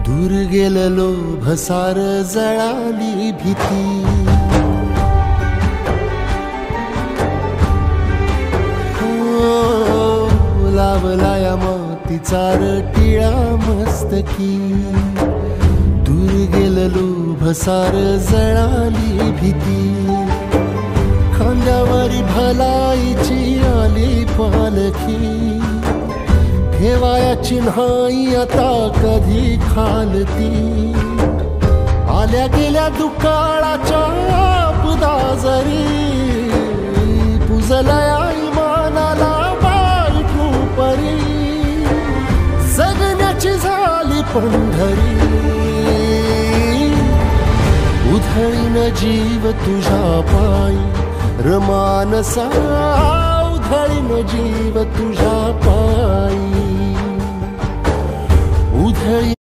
दूर गेलेलो भसार जळाली भीती। लावला या मातीचा टिळा मस्तकी। दूर गेलेलो भसार जळाली भीती। खांद्यावरी भलाईची आली पालखी। ठेवाया चिन्हाई आता कधी खालती। आल्या गेल्या दुकाळाच्या आपदा जरी पुजलया इमानाला बायकू परी। जगण्याची झाली पंढरी उधळीन जीव तुझ्या पायी। रमानसा उधळीन जीव तुझ्या पायी। उधळी